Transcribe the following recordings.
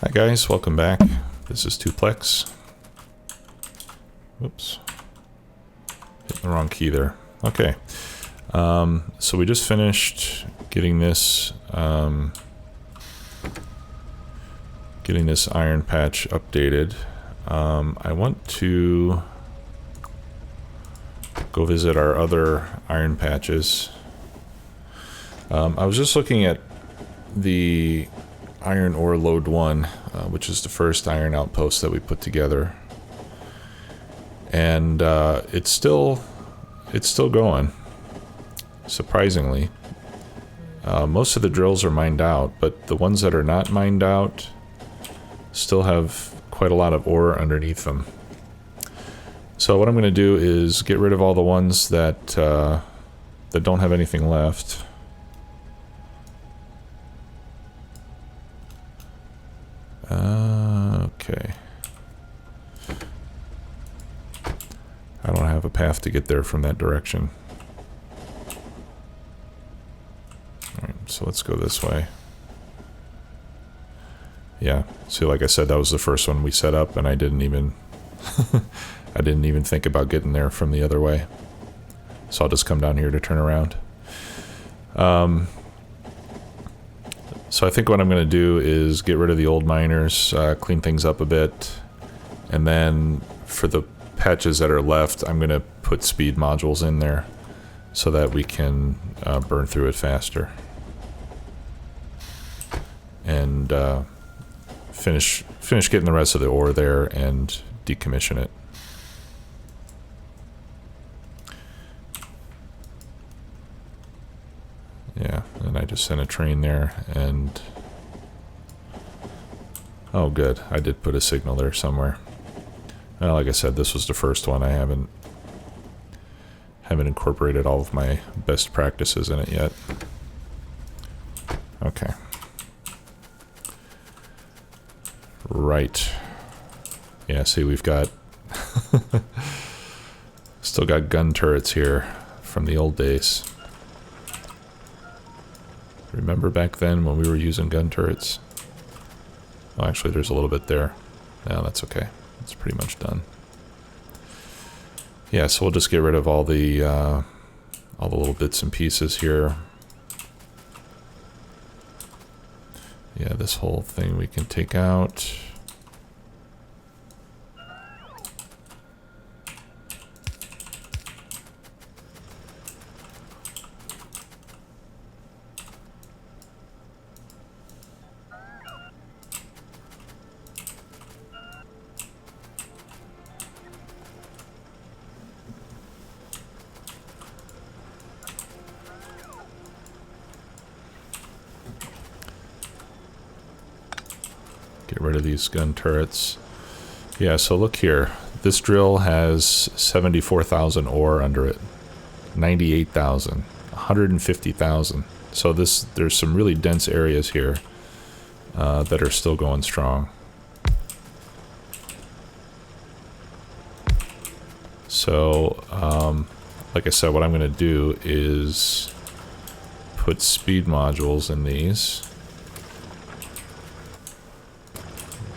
Hi guys, welcome back. This is Tuplex. Whoops. Hit the wrong key there. Okay. So we just finished getting this iron patch updated. I want to go visit our other iron patches. I was just looking at the iron ore load 1, which is the first iron outpost that we put together, and it's still going, surprisingly. Most of the drills are mined out, but the ones that are not mined out still have quite a lot of ore underneath them. So what I'm going to do is get rid of all the ones that that don't have anything left. Okay. I don't have a path to get there from that direction. Alright, so let's go this way. Yeah, see, like I said, that was the first one we set up, and I didn't even I didn't even think about getting there from the other way. So I'll just come down here to turn around. So I think what I'm going to do is get rid of the old miners, clean things up a bit, and then for the patches that are left, I'm going to put speed modules in there so that we can burn through it faster. And finish getting the rest of the ore there and decommission it. Yeah, and I just sent a train there, and oh good, I did put a signal there somewhere. Well, like I said, this was the first one. I haven't incorporated all of my best practices in it yet. Okay. Right. Yeah, see, we've got still got gun turrets here from the old days. Remember back then when we were using gun turrets? Oh, actually, there's a little bit there. No, that's okay. It's pretty much done. Yeah, so we'll just get rid of all the little bits and pieces here. Yeah, this whole thing we can take out. Get rid of these gun turrets. Yeah, so look here. This drill has 74,000 ore under it. 98,000. 150,000. So there's some really dense areas here that are still going strong. So, like I said, what I'm going to do is put speed modules in these.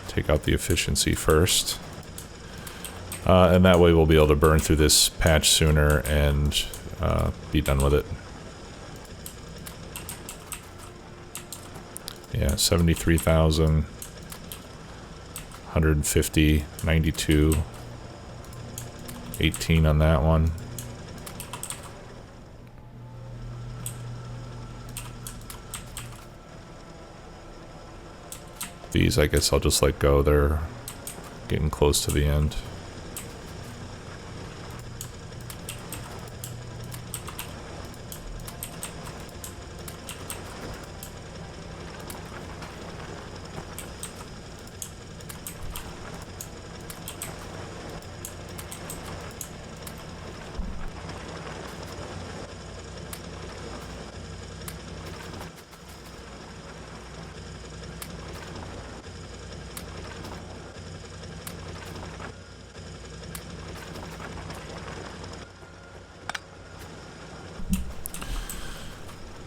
Take out the efficiency first. And that way we'll be able to burn through this patch sooner and be done with it. Yeah, 73,000, 150, 92, 18 on that one. These, I guess I'll just let go. They're getting close to the end.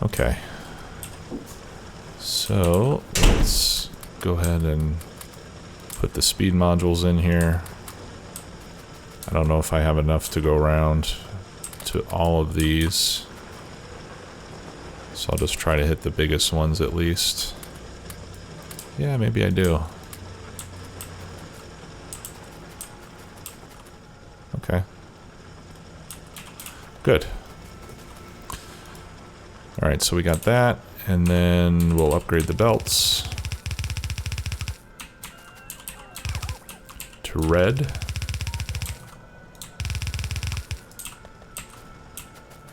Okay. So let's go ahead and put the speed modules in here. I don't know if I have enough to go around to all of these. So I'll just try to hit the biggest ones at least. Yeah, maybe I do. Okay. Good. Alright, so we got that, and then we'll upgrade the belts to red.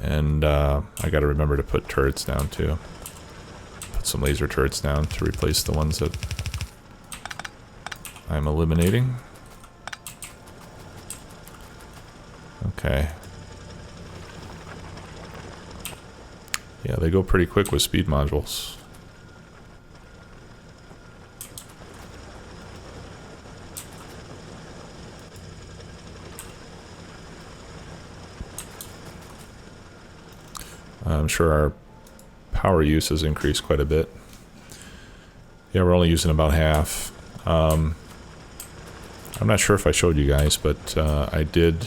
And I gotta remember to put turrets down too. Put some laser turrets down to replace the ones that I'm eliminating. Okay. Yeah, they go pretty quick with speed modules. I'm sure our power use has increased quite a bit. Yeah, we're only using about half. I'm not sure if I showed you guys, but I did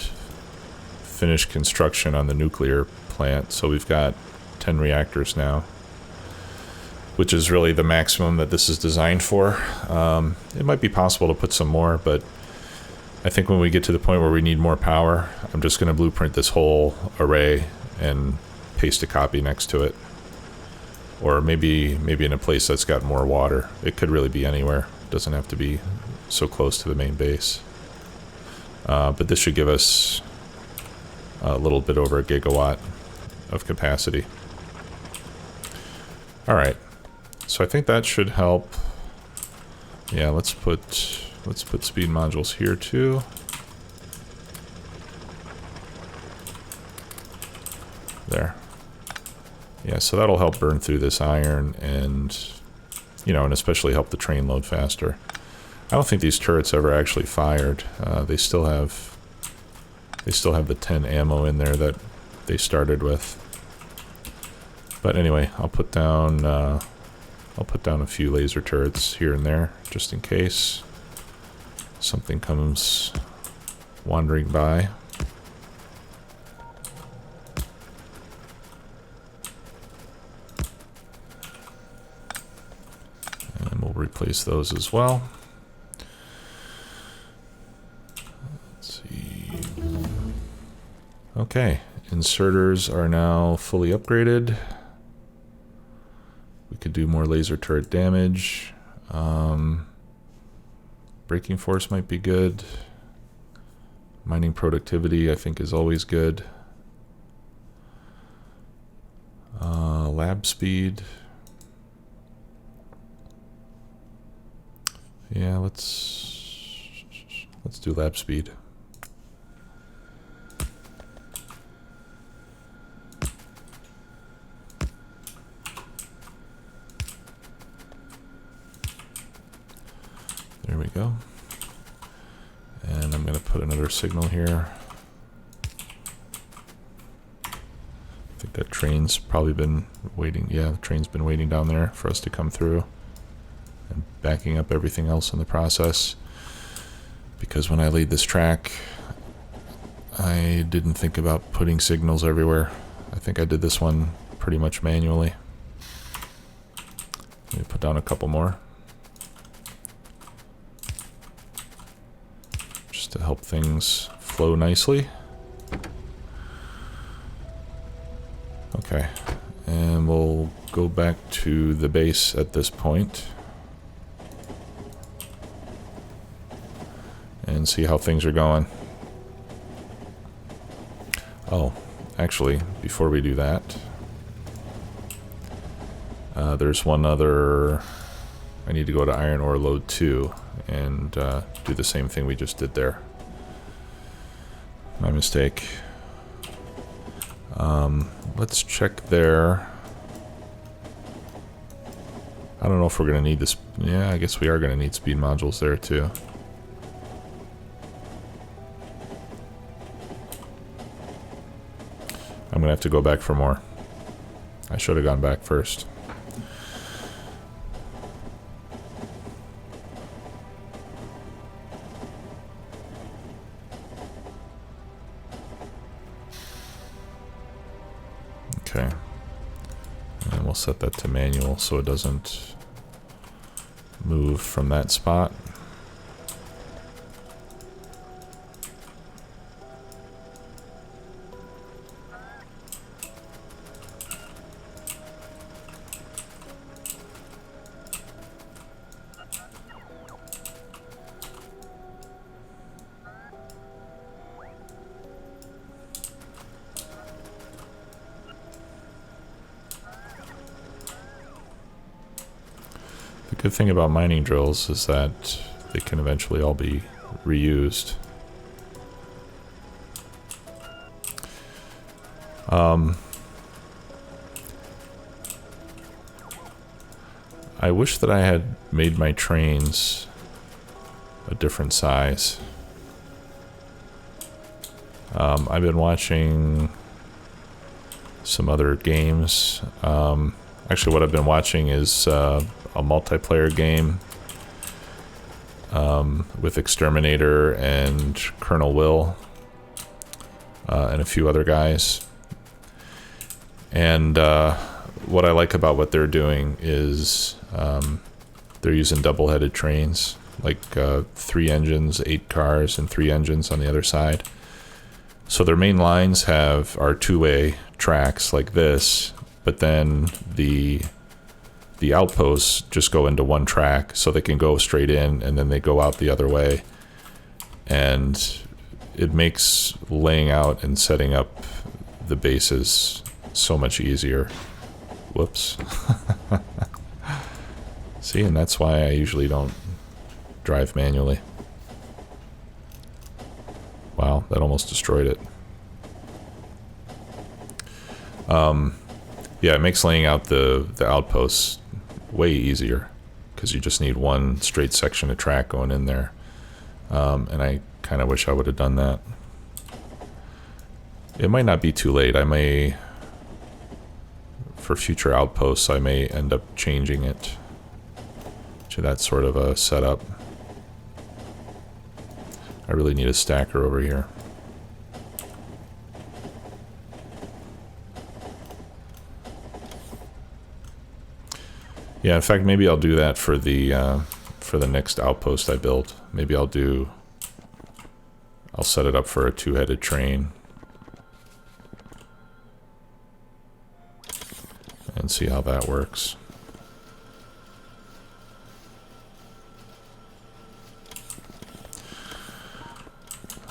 finish construction on the nuclear plant, so we've got 10 reactors now, which is really the maximum that this is designed for. It might be possible to put some more, but I think when we get to the point where we need more power, I'm just going to blueprint this whole array and paste a copy next to it. Or maybe in a place that's got more water. It could really be anywhere. It doesn't have to be so close to the main base. But this should give us a little bit over a gigawatt of capacity. Alright, so I think that should help. Yeah, let's put speed modules here too. There. Yeah, so that'll help burn through this iron and, you know, and especially help the train load faster. I don't think these turrets ever actually fired. They still have the 10 ammo in there that they started with. But anyway, I'll put down a few laser turrets here and there just in case something comes wandering by. And we'll replace those as well. Let's see. Okay, inserters are now fully upgraded. We could do more laser turret damage. Braking force might be good. Mining productivity, I think, is always good. Lab speed. Yeah, let's do lab speed. There we go. And I'm going to put another signal here. I think that train's probably been waiting. Yeah, the train's been waiting down there for us to come through and backing up everything else in the process. Because when I laid this track, I didn't think about putting signals everywhere. I think I did this one pretty much manually. Let me put down a couple more, just to help things flow nicely. Okay, and we'll go back to the base at this point and see how things are going. Oh, actually, before we do that, there's one other. I need to go to iron ore load 2 and do the same thing we just did there. My mistake. Let's check there. I don't know if we're going to need this. Yeah, I guess we are going to need speed modules there too. I'm going to have to go back for more. I should have gone back first. Okay. And we'll set that to manual so it doesn't move from that spot. The good thing about mining drills is that they can eventually all be reused. I wish that I had made my trains a different size. I've been watching some other games. Actually, what I've been watching is a multiplayer game with Exterminator and Colonel Will and a few other guys. And what I like about what they're doing is they're using double-headed trains, like 3 engines, 8 cars, and 3 engines on the other side. So their main lines are two-way tracks like this, but then the outposts just go into one track, so they can go straight in and then they go out the other way. And it makes laying out and setting up the bases so much easier. Whoops. See, and that's why I usually don't drive manually. Wow, that almost destroyed it. Yeah, it makes laying out the outposts way easier, because you just need one straight section of track going in there. And I kind of wish I would have done that. It might not be too late. I may, for future outposts, I may end up changing it to that sort of a setup. I really need a stacker over here. Yeah, in fact, maybe I'll do that for the next outpost I build. Maybe I'll set it up for a 2-headed train and see how that works.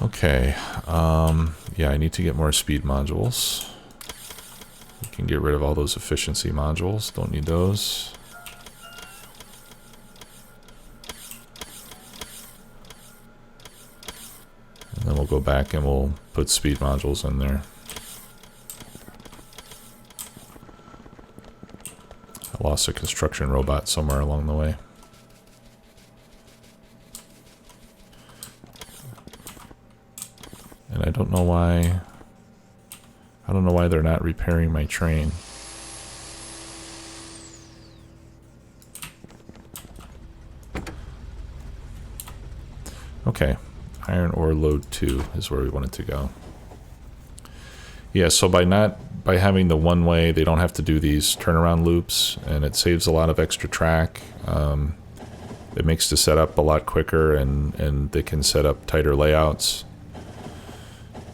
Okay, yeah, I need to get more speed modules. We can get rid of all those efficiency modules, don't need those. And then we'll go back and we'll put speed modules in there. I lost a construction robot somewhere along the way. And I don't know why they're not repairing my train. Okay, iron ore load 2 is where we want it to go. Yeah, so by having the one way, they don't have to do these turnaround loops, and it saves a lot of extra track. It makes the setup a lot quicker, and they can set up tighter layouts.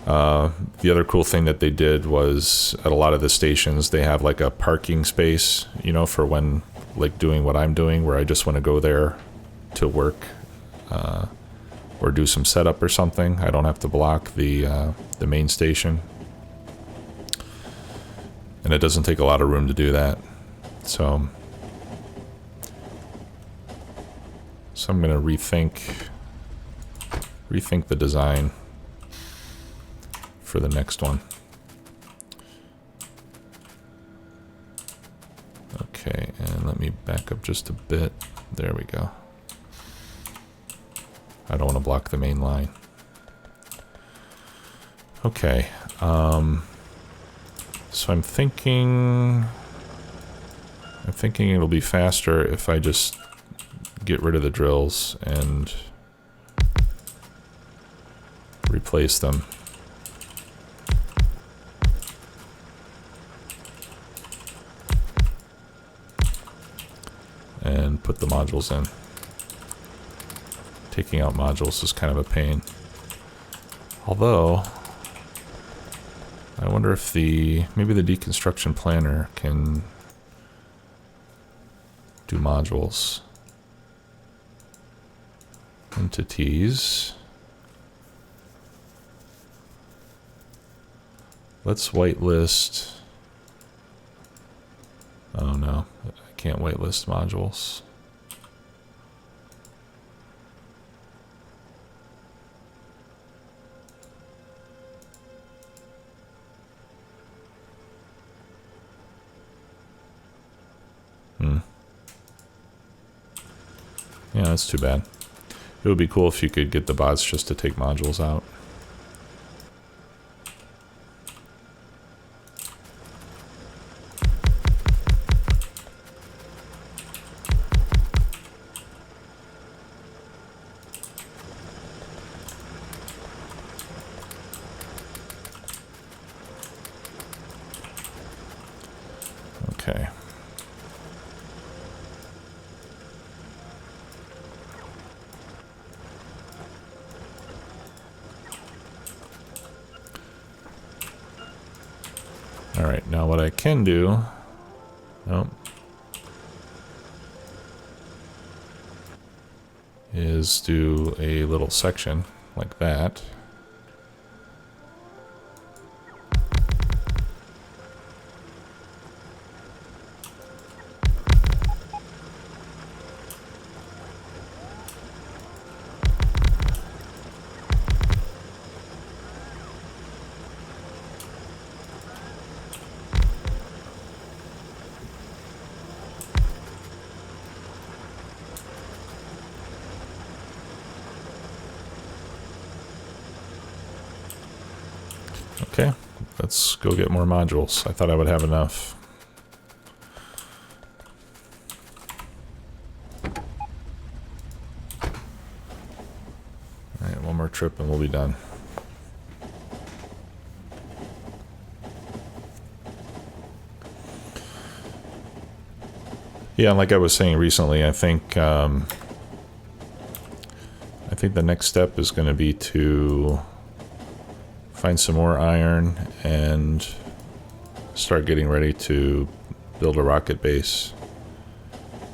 The other cool thing that they did was at a lot of the stations they have like a parking space, you know, for when like doing what I'm doing, where I just want to go there to work or do some setup or something. I don't have to block the main station, and it doesn't take a lot of room to do that. So I'm gonna rethink the design for the next one. Okay, and let me back up just a bit. There we go. I don't want to block the main line. Okay, so I'm thinking it'll be faster if I just get rid of the drills and replace them. modules in. Taking out modules is kind of a pain. Although, I wonder if maybe the deconstruction planner can do modules. Entities. Let's whitelist. Oh no, I can't whitelist modules. Yeah, that's too bad. It would be cool if you could get the bots just to take modules out. Okay. Alright, now what I can do... Oh. Is do a little section like that. Okay, let's go get more modules. I thought I would have enough. Alright, one more trip and we'll be done. Yeah, like I was saying recently, I think the next step is going to be to find some more iron and start getting ready to build a rocket base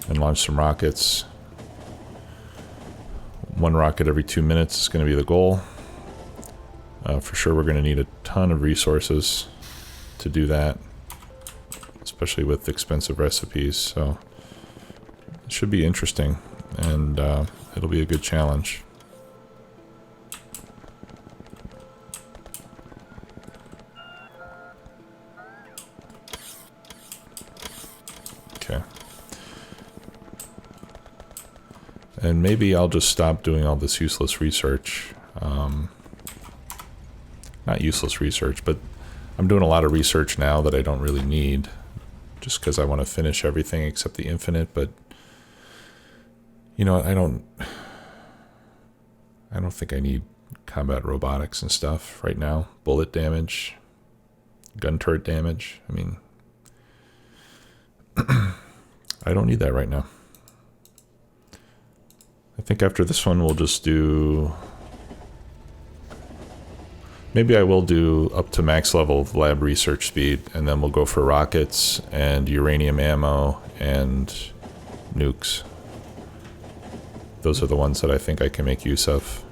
and launch some rockets. One rocket every 2 minutes is going to be the goal. For sure we're going to need a ton of resources to do that, especially with expensive recipes, so it should be interesting, and it'll be a good challenge. And maybe I'll just stop doing all this useless research. Not useless research, but I'm doing a lot of research now that I don't really need, just because I want to finish everything except the infinite. But you know, I don't think I need combat robotics and stuff right now. Bullet damage, gun turret damage. I mean, I don't need that right now. I think after this one we'll just do... Maybe I will do up to max level of lab research speed, and then we'll go for rockets and uranium ammo and nukes. Those are the ones that I think I can make use of.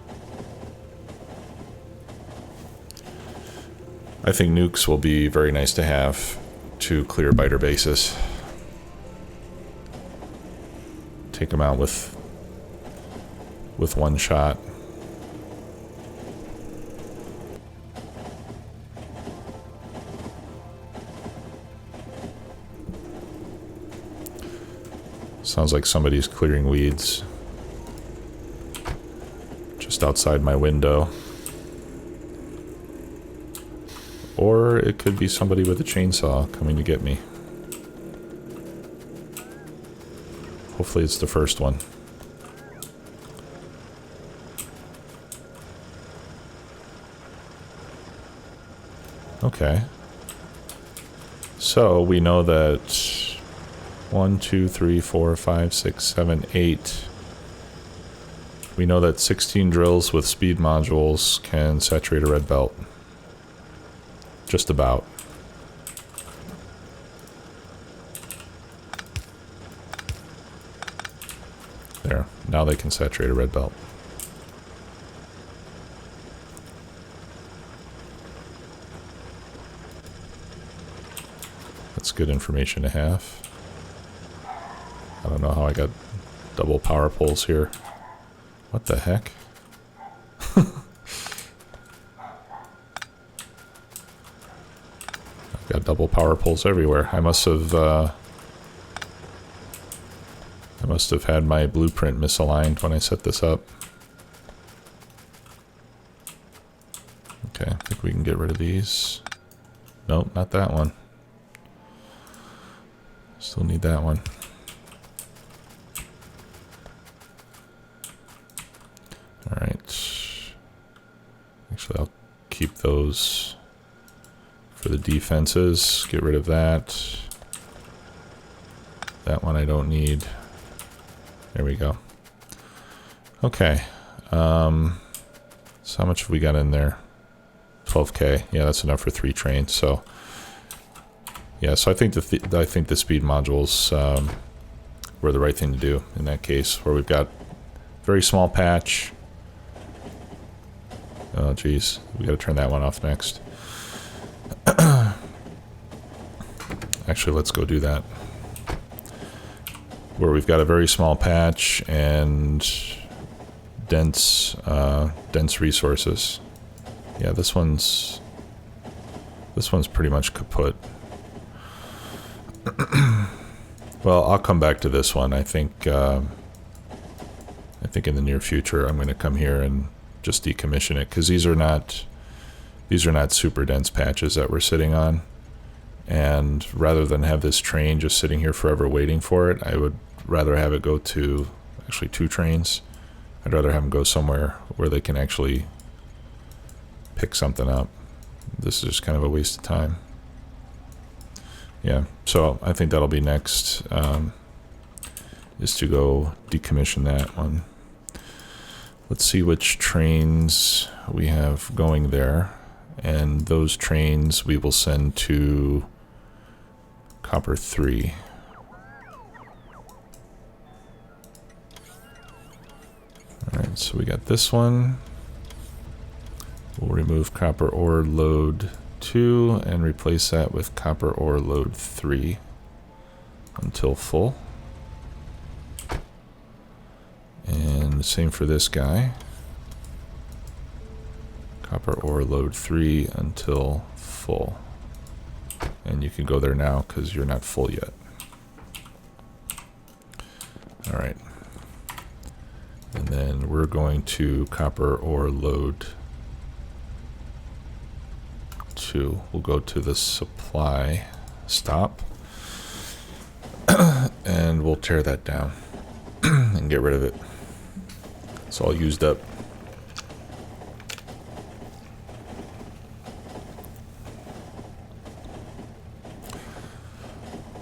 I think nukes will be very nice to have to clear biter bases. Take them out with one shot. Sounds like somebody's clearing weeds just outside my window. Or it could be somebody with a chainsaw coming to get me. Hopefully it's the first one. Okay. So we know that 1, 2, 3, 4, 5, 6, 7, 8. We know that 16 drills with speed modules can saturate a red belt. Just about. There. Now they can saturate a red belt. That's good information to have. I don't know how I got double power poles here. What the heck? I've got double power poles everywhere. I must have had my blueprint misaligned when I set this up. Okay, I think we can get rid of these. Nope, not that one. Still need that one. Alright. Actually, I'll keep those for the defenses. Get rid of that. That one I don't need. There we go. Okay. So how much have we got in there? 12K. Yeah, that's enough for 3 trains. So yeah, so I think the speed modules were the right thing to do in that case, where we've got very small patch. Oh geez, we got to turn that one off next. Actually, let's go do that. Where we've got a very small patch and dense resources. Yeah, this one's pretty much kaput. Well, I'll come back to this one. I think in the near future I'm going to come here and just decommission it, because these are not super dense patches that we're sitting on. And rather than have this train just sitting here forever waiting for it, I would rather have it go to actually 2 trains. I'd rather have them go somewhere where they can actually pick something up. This is just kind of a waste of time. Yeah, so I think that'll be next, is to go decommission that one. Let's see which trains we have going there, and those trains we will send to Copper 3. Alright, so we got this one. We'll remove copper ore load 2 and replace that with copper ore load 3 until full. And the same for this guy. Copper ore load 3 until full. And you can go there now because you're not full yet. Alright. And then we're going to copper ore load 2. We'll go to the supply stop. And we'll tear that down and get rid of it. It's all used up.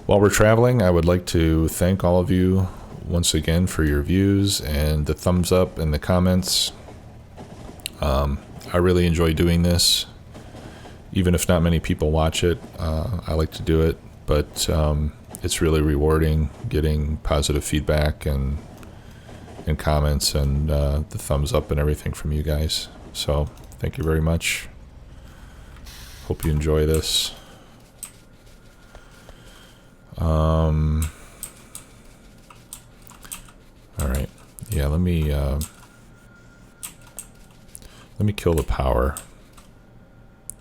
While we're traveling, I would like to thank all of you once again for your views and the thumbs up and the comments. I really enjoy doing this. Even if not many people watch it, I like to do it, but it's really rewarding getting positive feedback and comments and the thumbs up and everything from you guys. So thank you very much. Hope you enjoy this. All right. Yeah, let me kill the power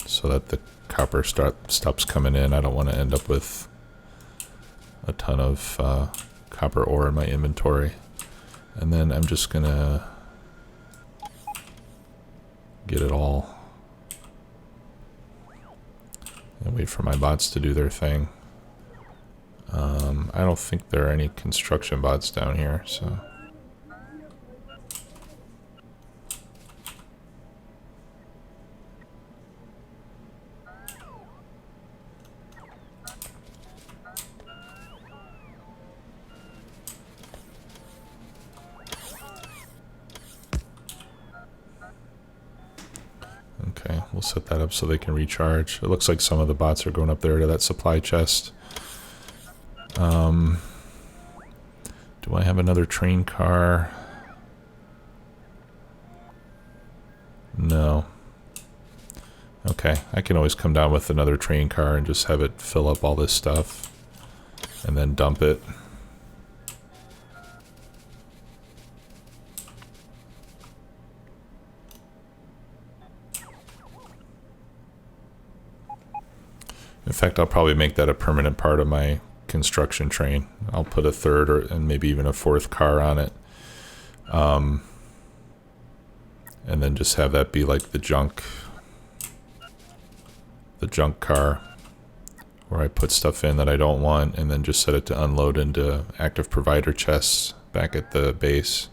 so that the copper stops coming in. I don't want to end up with a ton of copper ore in my inventory. And then I'm just gonna get it all and wait for my bots to do their thing. I don't think there are any construction bots down here, so. we'll set that up so they can recharge. It looks like some of the bots are going up there to that supply chest. Do I have another train car? No. Okay, I can always come down with another train car and just have it fill up all this stuff and then dump it. In fact, I'll probably make that a permanent part of my construction train. I'll put a third and maybe even a fourth car on it. And then just have that be like the junk car, where I put stuff in that I don't want and then just set it to unload into active provider chests back at the base.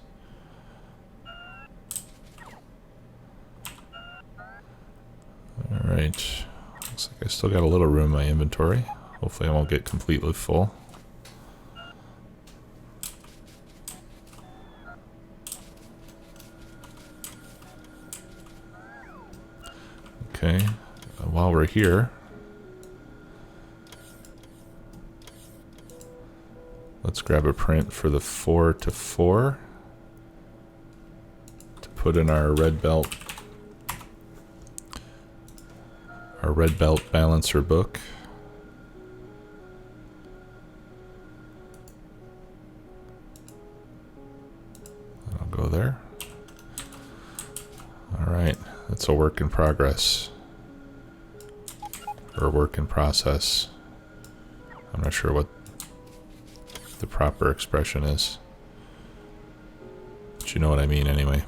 Alright, looks like I still got a little room in my inventory. Hopefully I won't get completely full. Okay, while we're here, let's grab a print for the 4x4 to put in our red belt balancer book. I'll go there. All right, that's a work in progress. Or a work in process. I'm not sure what the proper expression is, but you know what I mean anyway.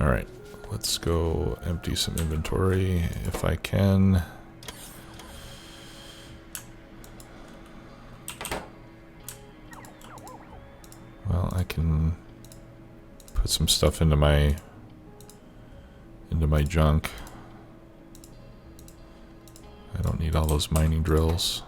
Alright, let's go empty some inventory if I can. Well, I can put some stuff into my junk. I don't need all those mining drills.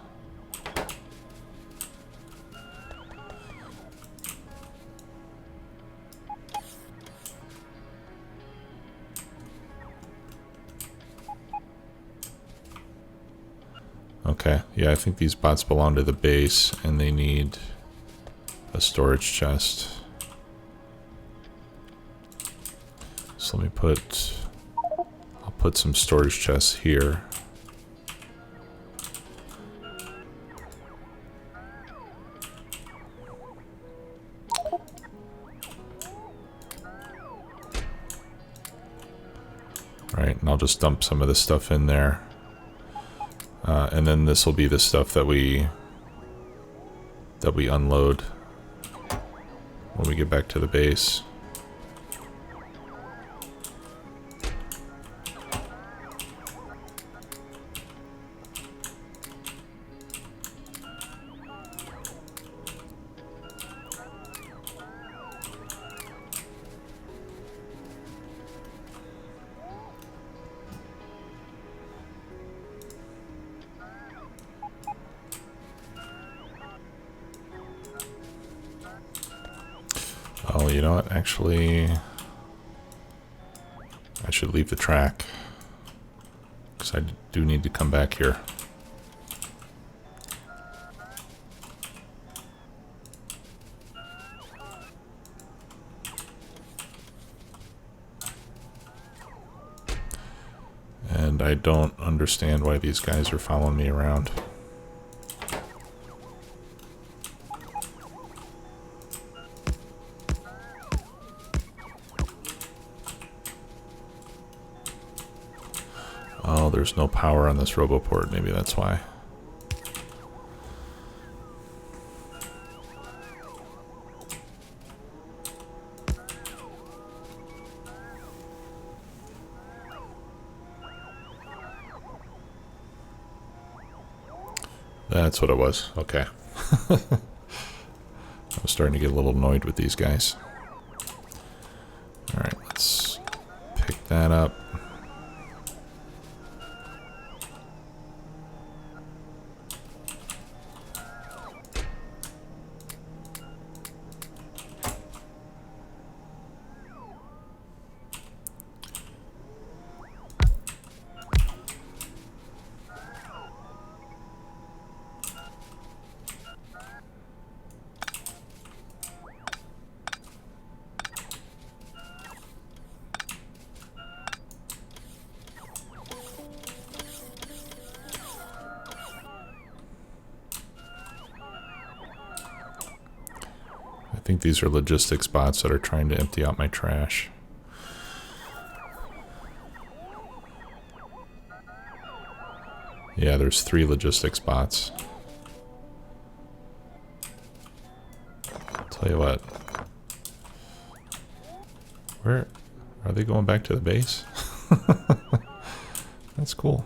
Okay, yeah, I think these bots belong to the base and they need a storage chest. So let me I'll put some storage chests here. Right, and I'll just dump some of this stuff in there. And then this will be the stuff that we unload when we get back to the base. Oh, you know what? Actually, I should leave the track, because I do need to come back here. And I don't understand why these guys are following me around. Oh, there's no power on this roboport. Maybe that's why. That's what it was. Okay. I was starting to get a little annoyed with these guys. Alright, let's pick that up. think these are logistics bots that are trying to empty out my trash. Yeah, there's 3 logistics bots. Tell you what. Where are they going back to the base? That's cool.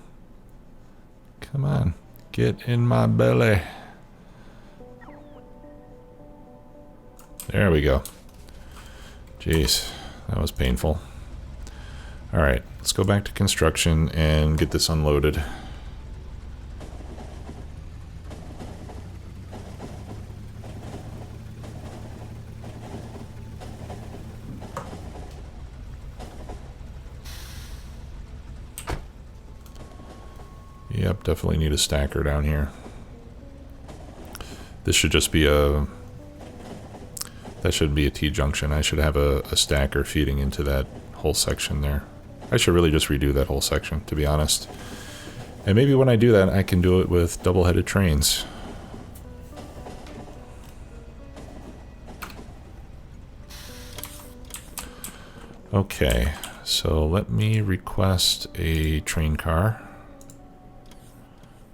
Come on, get in my belly. There we go. Jeez, that was painful. Alright, let's go back to construction and get this unloaded. Yep, definitely need a stacker down here. This should just be a... That shouldn't be a T-junction. I should have a stacker feeding into that whole section there. I should really just redo that whole section, to be honest. And maybe when I do that, I can do it with double-headed trains. Okay, so let me request a train car.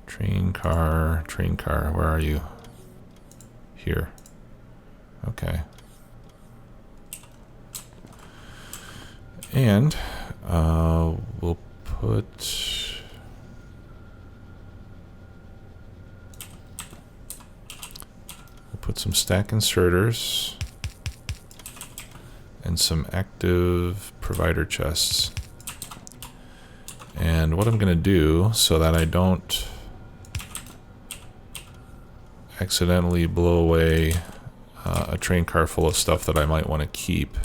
Train car, where are you? Here. Okay. And we'll put some stack inserters and some active provider chests. And what I'm going to do so that I don't accidentally blow away a train car full of stuff that I might want to keep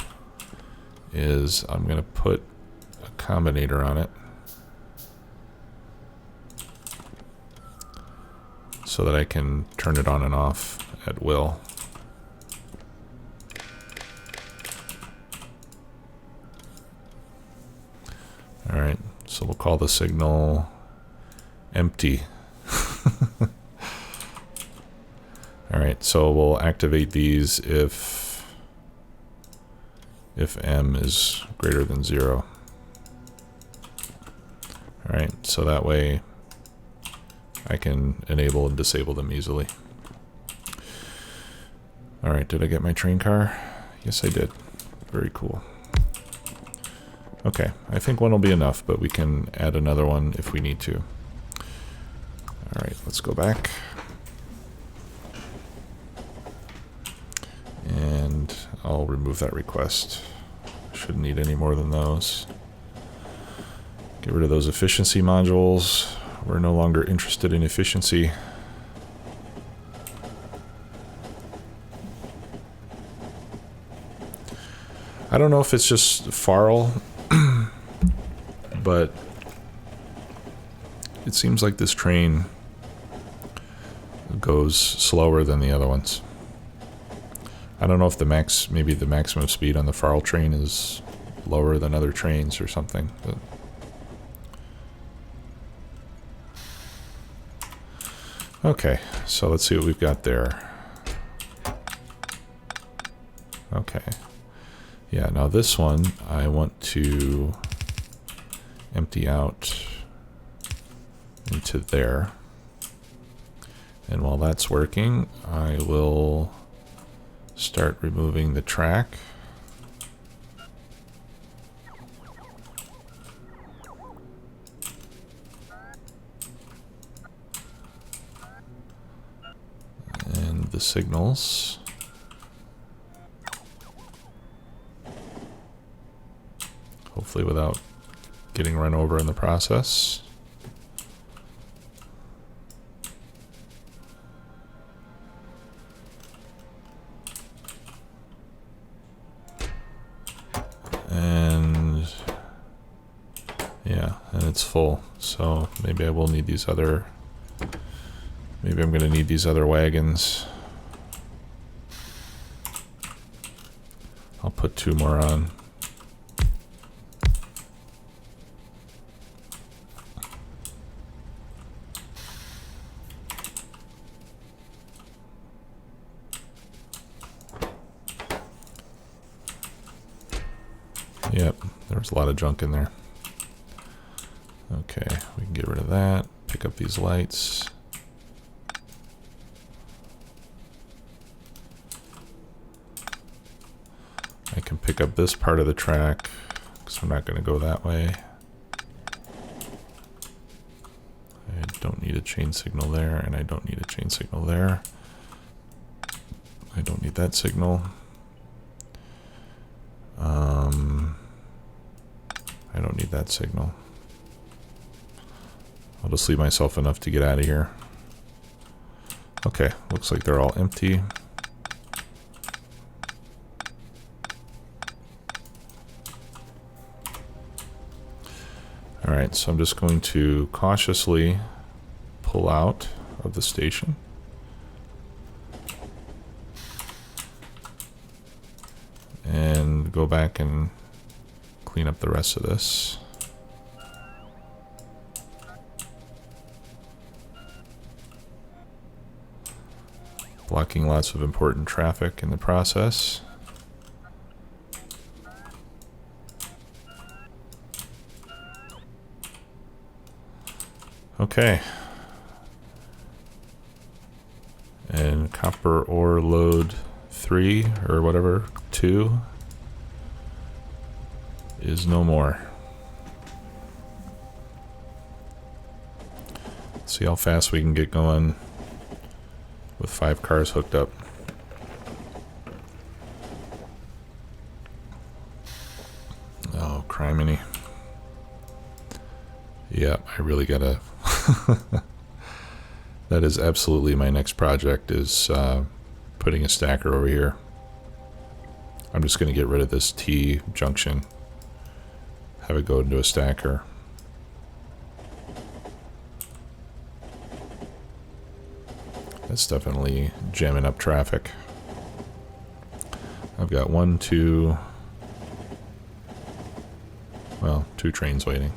is I'm going to put a combinator on it so that I can turn it on and off at will. Alright, so we'll call the signal empty. Alright, so we'll activate these if M is greater than 0. Alright, so that way I can enable and disable them easily. Alright, did I get my train car? Yes, I did. Very cool. Okay, I think one will be enough, but we can add another one if we need to. Alright, let's go back. And I'll remove that request. Shouldn't need any more than those. Get rid of those efficiency modules. We're no longer interested in efficiency. I don't know if it's just FARL, but it seems like this train goes slower than the other ones. I don't know if maybe the maximum speed on the FARL train is lower than other trains or something. But okay, so let's see what we've got there. Okay. Yeah, now this one I want to empty out into there. And while that's working, I will start removing the track. And the signals. Hopefully without getting run over in the process. And yeah, and it's full. So maybe I will need these other, maybe I'm going to need these other wagons. I'll put 2 more on. Yep, there was a lot of junk in there. Okay, we can get rid of that. Pick up these lights. I can pick up this part of the track, because we're not going to go that way. I don't need a chain signal there, and I don't need a chain signal there. I don't need that signal. I don't need that signal. I'll just leave myself enough to get out of here. Okay, looks like they're all empty. Alright, so I'm just going to cautiously pull out of the station. And go back and clean up the rest of this. Blocking lots of important traffic in the process. Okay. And copper ore load 3 or whatever, 2 is no more. Let's see how fast we can get going with 5 cars hooked up. Oh, criminy. Yeah, I really gotta... That is absolutely my next project, is putting a stacker over here. I'm just going to get rid of this T junction. Have it go into a stacker. That's definitely jamming up traffic. I've got 1, 2... Well, 2 trains waiting.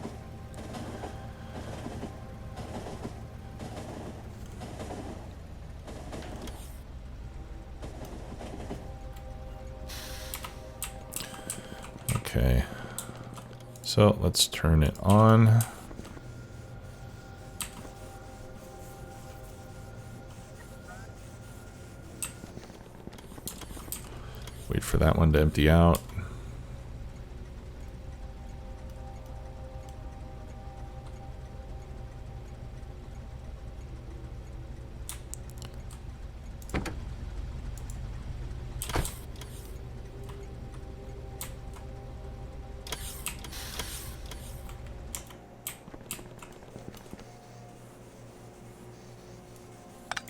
Okay, so let's turn it on. Wait for that one to empty out.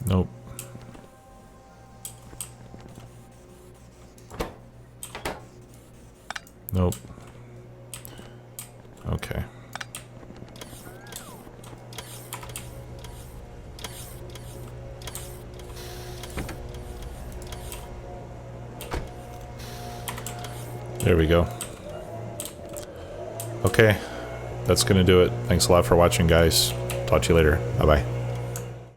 Nope. Nope. Okay. There we go. Okay. That's gonna do it. Thanks a lot for watching, guys. Talk to you later. Bye-bye.